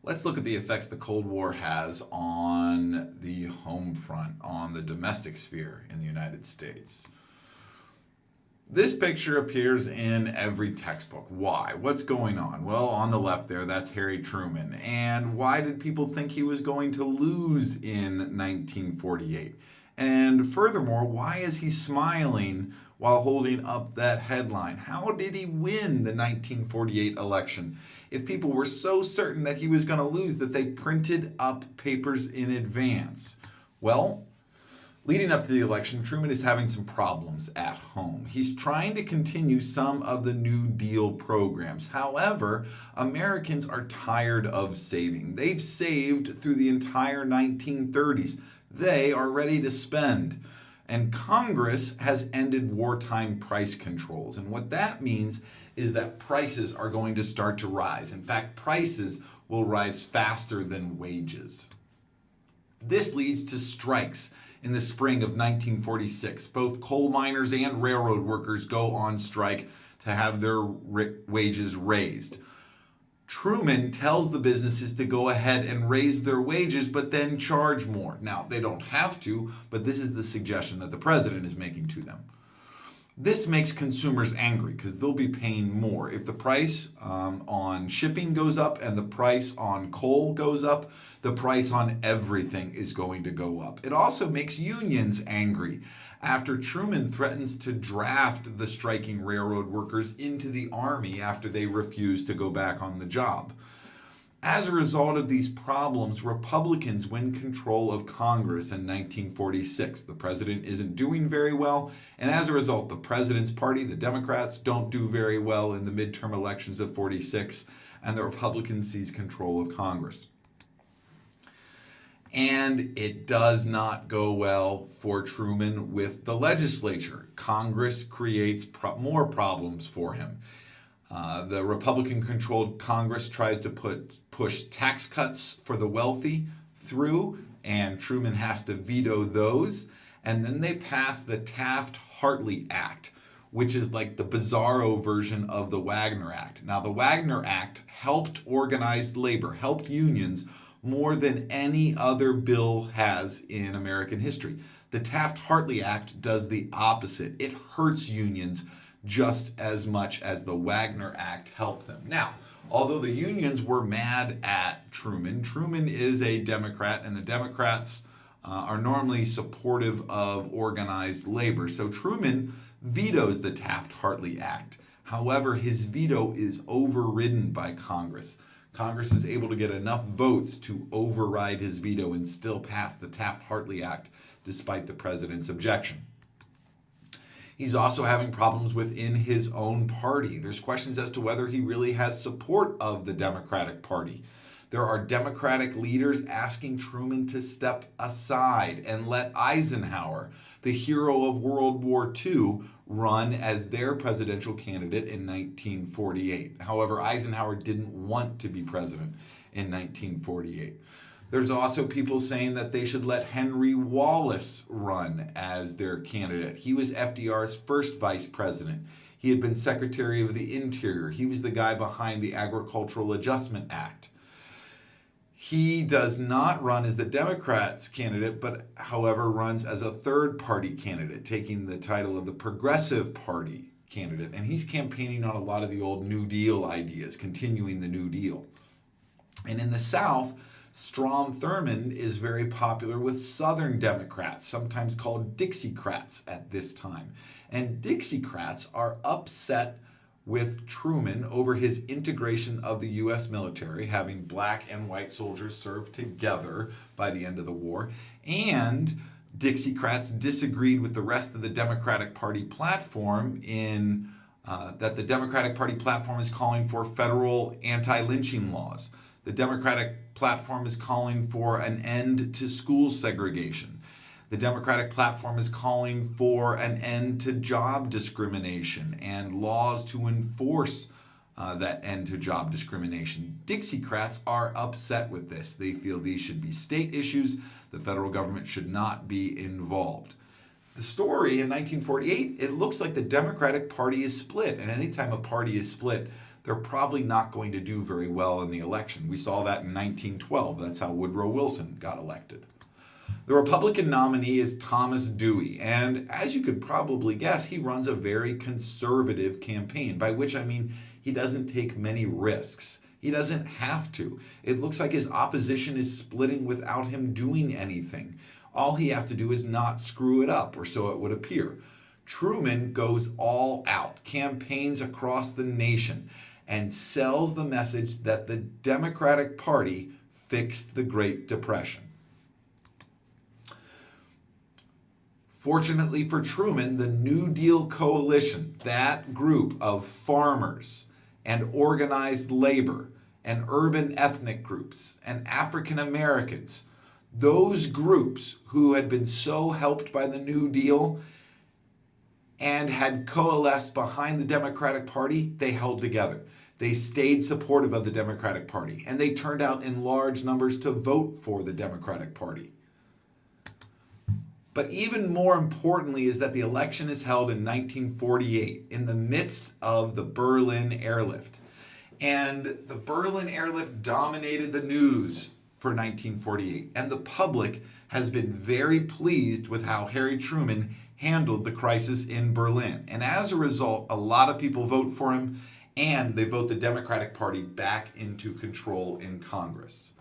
Let's look at the effects the Cold War has on the home front, on the domestic sphere in the United States. This picture appears in every textbook. Why? What's going on? Well, on the left there, that's Harry Truman. And why did people think he was going to lose in 1948? And furthermore, why is he smiling while holding up that headline? How did he win the 1948 election if people were so certain that he was going to lose that they printed up papers in advance? Well, leading up to the election, Truman is having some problems at home. He's trying to continue some of the New Deal programs. However, Americans are tired of saving. They've saved through the entire 1930s. They are ready to spend. And Congress has ended wartime price controls. And what that means is that prices are going to start to rise. In fact, prices will rise faster than wages. This leads to strikes in the spring of 1946. Both coal miners and railroad workers go on strike to have their wages raised. Truman tells the businesses to go ahead and raise their wages, but then charge more. Now, they don't have to, but this is the suggestion that the president is making to them. This makes consumers angry because they'll be paying more. If the price on shipping goes up and the price on coal goes up, the price on everything is going to go up. It also makes unions angry after Truman threatens to draft the striking railroad workers into the army after they refuse to go back on the job. As a result of these problems, Republicans win control of Congress in 1946. The president isn't doing very well, and as a result, the president's party, the Democrats, don't do very well in the midterm elections of 46, and the Republicans seize control of Congress. And it does not go well for Truman with the legislature. Congress creates more problems for him. The Republican-controlled Congress tries to push tax cuts for the wealthy through, and Truman has to veto those. And then they pass the Taft-Hartley Act, which is like the bizarro version of the Wagner Act. Now, the Wagner Act helped organized labor, helped unions more than any other bill has in American history. The Taft-Hartley Act does the opposite. It hurts unions just as much as the Wagner Act helped them. Now, although the unions were mad at Truman, Truman is a Democrat, and the Democrats are normally supportive of organized labor. So Truman vetoes the Taft-Hartley Act. However, his veto is overridden by Congress. Congress is able to get enough votes to override his veto and still pass the Taft-Hartley Act despite the president's objection. He's also having problems within his own party. There's questions as to whether he really has support of the Democratic Party. There are Democratic leaders asking Truman to step aside and let Eisenhower, the hero of World War II, run as their presidential candidate in 1948. However, Eisenhower didn't want to be president in 1948. There's also people saying that they should let Henry Wallace run as their candidate. He was FDR's first vice president. He had been Secretary of the Interior. He was the guy behind the Agricultural Adjustment Act. He does not run as the Democrats' candidate, but however runs as a third-party candidate, taking the title of the Progressive Party candidate. And he's campaigning on a lot of the old New Deal ideas, continuing the New Deal. And in the South, Strom Thurmond is very popular with Southern Democrats, sometimes called Dixiecrats at this time. And Dixiecrats are upset with Truman over his integration of the U.S. military, having black and white soldiers serve together by the end of the war. And Dixiecrats disagreed with the rest of the Democratic Party platform in that the Democratic Party platform is calling for federal anti-lynching laws. The Democratic platform is calling for an end to school segregation. The Democratic platform is calling for an end to job discrimination and laws to enforce that end to job discrimination. Dixiecrats are upset with this. They feel these should be state issues. The federal government should not be involved. The story in 1948, it looks like the Democratic Party is split. And anytime a party is split, they're probably not going to do very well in the election. We saw that in 1912. That's how Woodrow Wilson got elected. The Republican nominee is Thomas Dewey, and as you could probably guess, he runs a very conservative campaign, by which I mean he doesn't take many risks. He doesn't have to. It looks like his opposition is splitting without him doing anything. All he has to do is not screw it up, or so it would appear. Truman goes all out, campaigns across the nation, and sells the message that the Democratic Party fixed the Great Depression. Fortunately for Truman, the New Deal coalition, that group of farmers and organized labor and urban ethnic groups and African Americans, those groups who had been so helped by the New Deal and had coalesced behind the Democratic Party, they held together. They stayed supportive of the Democratic Party, and they turned out in large numbers to vote for the Democratic Party. But even more importantly is that the election is held in 1948 in the midst of the Berlin airlift. And the Berlin airlift dominated the news for 1948. And the public has been very pleased with how Harry Truman handled the crisis in Berlin. And as a result, a lot of people vote for him, and they vote the Democratic Party back into control in Congress.